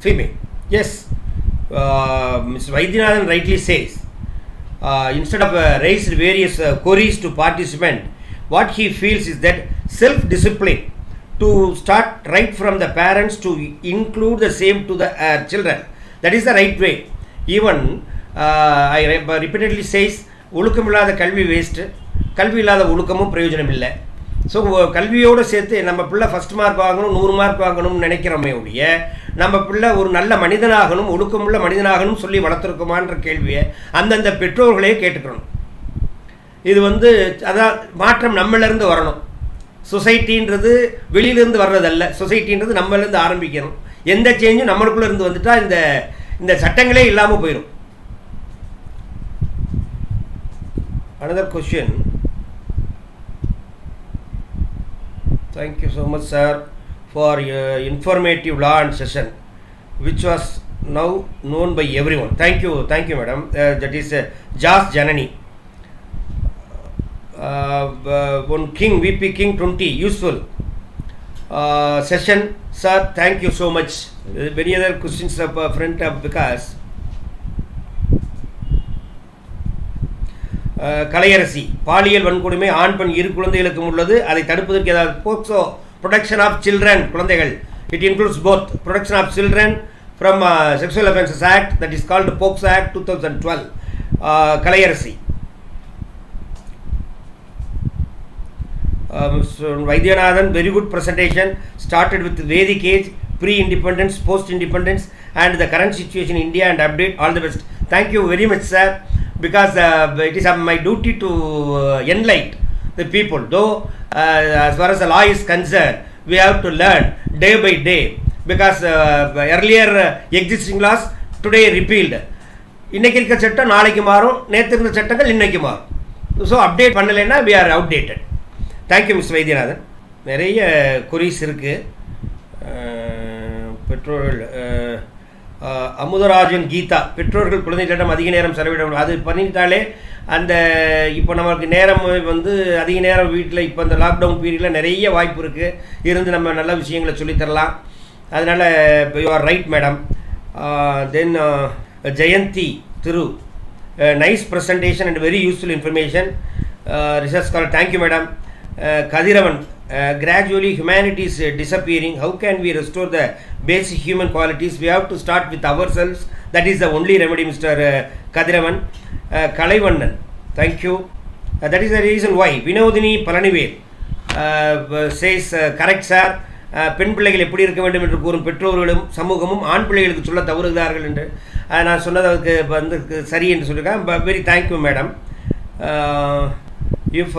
female. Yes, Mr. Vaidyanathan rightly says, instead of raised various queries to participant, what he feels is that self-discipline to start right from the parents to include the same to the children. That is the right way. Even I repeatedly says, ஒழுக்கமில்லாத கல்வி waste, கல்வி இல்லாத ஒழுக்கமும் பிரயோஜனம் இல்லை. So கல்வியோடு சேர்த்து நம்ம பிள்ளை first mark வாங்கணும், 100 மார்க் வாங்கணும்னு நினைக்கிறோமே ஒழிய, நம்ம பிள்ளை ஒரு நல்ல மனிதனாகணும், ஒழுக்கமுள்ள மனிதனாகணும் சொல்லி வளர்த்துருக்குமான்ற கேள்வியை அந்தந்த பெற்றோர்களே கேட்டுக்கணும். இது வந்து அதான் மாற்றம் நம்மளிருந்து வரணும். சொசைட்டின்றது வெளியிலேருந்து வர்றதல்ல, சொசைட்டின்றது நம்மளிருந்து ஆரம்பிக்கணும். எந்த சேஞ்சும் நம்மளுக்குள்ளே இருந்து வந்துட்டால் இந்த சட்டங்களே இல்லாமல் போயிடும். Another question. Thank you so much, sir, for your informative law and session, which was now known by everyone. Thank you, madam. That is Jas Janani. On King, VP King 20, useful session, sir. Thank you so much. Many other questions of front of because Kalaiyarasi, பாலியல் வன்கொடுமை ஆண் பெண் இரு குழந்தைகளுக்கும் உள்ளது, அதை தடுப்பதற்கு ஏதாவது போக்சோ ப்ரொடெக்ஷன் ஆஃப் சில்ட்ரன், குழந்தைகள், it includes both protection of children from sexual offences act, that is called POCSO act 2012. Kalaiyarasi. Vaidyanathan, very good presentation, started with Vedic age, pre-independence, post-independence and the current situation in India and update. All the best. Thank you very much, sir, because it is my duty to enlighten the people. Though as far as the law is concerned, we have to learn day by day, because earlier existing laws today repealed. இன்னைக்கு இருக்க சட்டம் நாளைக்கு மாறும், நேற்று இருந்த சட்டங்கள் இன்னைக்கு மாறும். ஸோ அப்டேட் பண்ணலைன்னா we are outdated. Thank you mister Vaidyanathan. நிறைய குறிஸ் இருக்குது. பெற்றோர்கள் அமுதராஜன் கீதா, பெற்றோர்கள் குழந்தைகளிடம் அதிக நேரம் செலவிட, அது பண்ணிட்டாலே அந்த இப்போ நமக்கு நேரம் வந்து அதிக நேரம் வீட்டில் இப்போ இந்த லாக்டவுன் பீரியடில் நிறைய வாய்ப்பு இருக்குது, இருந்து நம்ம நல்ல விஷயங்களை சொல்லித்தரலாம். அதனால் you are right madam. Then Jayanti Thiru. Nice presentation and very useful information. Research scholar, thank you, madam. Kadiravan, gradually humanity is disappearing. How can we restore the basic human qualities? We have to start with ourselves. That is the only remedy, Mr. Kadiravan. Kalaivannan, thank you. That is the reason why Vinodini Palanivel says, correct sir. பெண் பிள்ளைகள் எப்படி இருக்க வேண்டும் என்று கூறும் பெற்றோர்களும் சமூகமும் ஆண் பிள்ளைகளுக்கு சொல்ல தவறுகிறார்கள் என்று நான் சொன்னது அதுக்கு வந்து சரி என்று சொல்லியிருக்கேன். Very thank you madam. If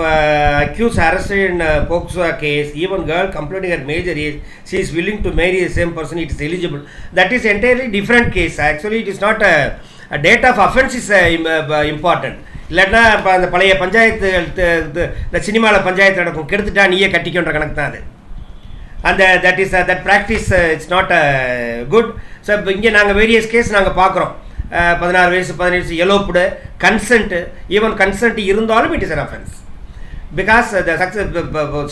accused arrested in POCSO case, even girl complaining at major age, she is willing to marry the same person, it is eligible. That is entirely different case. Actually, it is not a date of offense is important. இல்லைன்னா இப்போ அந்த பழைய பஞ்சாயத்து இந்த சினிமாவில் பஞ்சாயத்து நடக்கும், கெடுத்துட்டா நீயே கட்டிக்கொன்ற கணக்கு தான் அது. அந்த that practice it's not good. So இப்போ இங்கே நாங்கள் வேரியஸ் கேஸ் நாங்கள் பார்க்குறோம். 16 வயசு 17 வயசு எலோப்டு கன்சென்ட், ஈவன் கன்சென்ட் இருந்தாலும் it is an offence. Because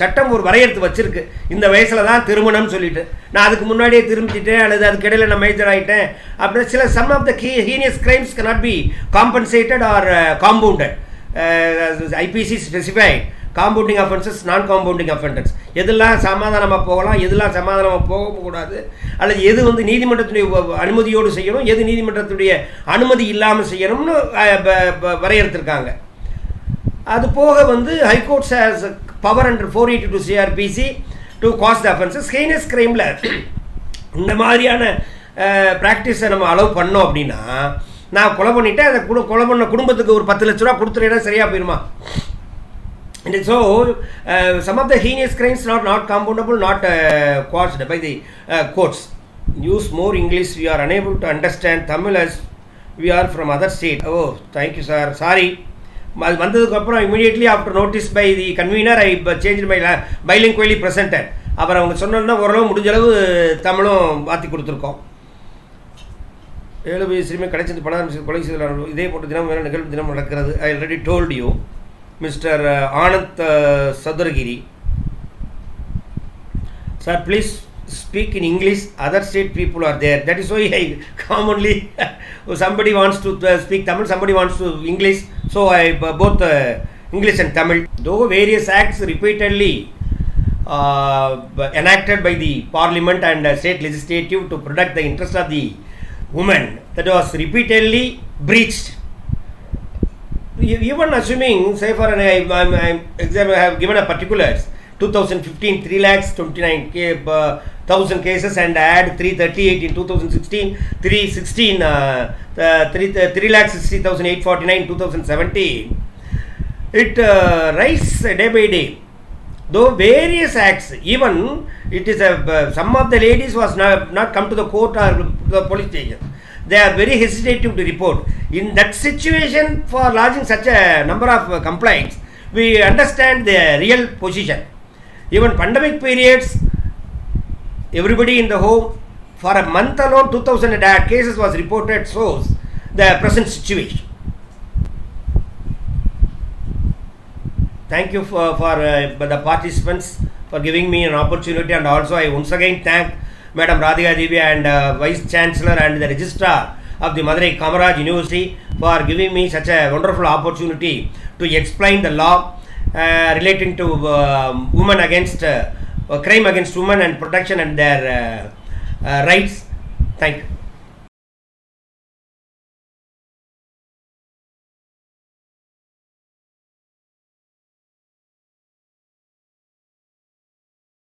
சட்டம் ஒரு வரையறுத்து வச்சிருக்கு, இந்த வயசில் தான் திருமணம்னு சொல்லிட்டு. நான் அதுக்கு முன்னாடியே திரும்பிட்டேன் அல்லது அதுக்கு இடையில் நான் மேஜர் ஆகிட்டேன் அப்படின்னு சில some of the heinous crimes cannot be compensated or compounded. IPC specified compounding offences, நான் காம்பவுண்டிங் அஃபென்சஸ், எதெல்லாம் சமாதானமாக போகலாம், எதெல்லாம் சமாதானமாக போகக்கூடாது, அல்லது எது வந்து நீதிமன்றத்துடைய அனுமதியோடு செய்யணும், எது நீதிமன்றத்துடைய அனுமதி இல்லாமல் செய்யணும்னு வரையறுத்திருக்காங்க. அது போக வந்து high courts has power under 482 CRPC to quash the offences. Heinous கிரைமில் இந்த மாதிரியான ப்ராக்டிஸை நம்ம அலோவ் பண்ணோம் அப்படின்னா, நான் கொலை பண்ணிவிட்டேன், அதை கொலை பண்ண குடும்பத்துக்கு ஒரு 10 லட்ச ரூபா கொடுத்துட்டேன்னா சரியாக போயிடுமா? And so, some of the heinous crimes not compoundable, not quashed by the courts. Use more English. We are unable to understand Tamil as we are from other state. Oh, thank you, sir. Sorry. வந்ததுக்கு அப்புறம் immediately after notice by the convener, I changed my bilingually presented. அப்புறம் அவங்க சொன்னோன்னா ஓரளவு முடிஞ்சளவு தமிழும் மாற்றி கொடுத்துருக்கோம். 7 வயசுலையுமே கிடைச்சது 16 கொலை செய்தல் இதே போட்டு தினம் வேறு நிகழ்வு தினம் நடக்கிறது. I already told you. Mr. Anand Sadargiri, sir, please speak in English. Other state people are there. That is why I commonly somebody wants to speak Tamil, somebody wants to English. So I both English and Tamil. Though various acts repeatedly enacted by the Parliament and state legislative to protect the interest of the women, that was repeatedly breached. Even assuming, say for an example, I have given a particulars 2015 3,29,000 cases and add 338 in 2016, 316 3,60,849 2017. It rises day by day. Though various acts, even it is some of the ladies was not come to the court or the police station. They are very hesitative to report. In that situation, for lodging such a number of complaints, we understand the real position. Even pandemic periods, everybody in the home, for a month alone, 2,000 cases was reported, shows the present situation. Thank you for the participants for giving me an opportunity, and also I once again thank Madam Radhika Devi and Vice Chancellor and the Registrar of the Madurai Kamaraj University for giving me such a wonderful opportunity to explain the law relating to women against crime against women and protection and their rights. Thank you.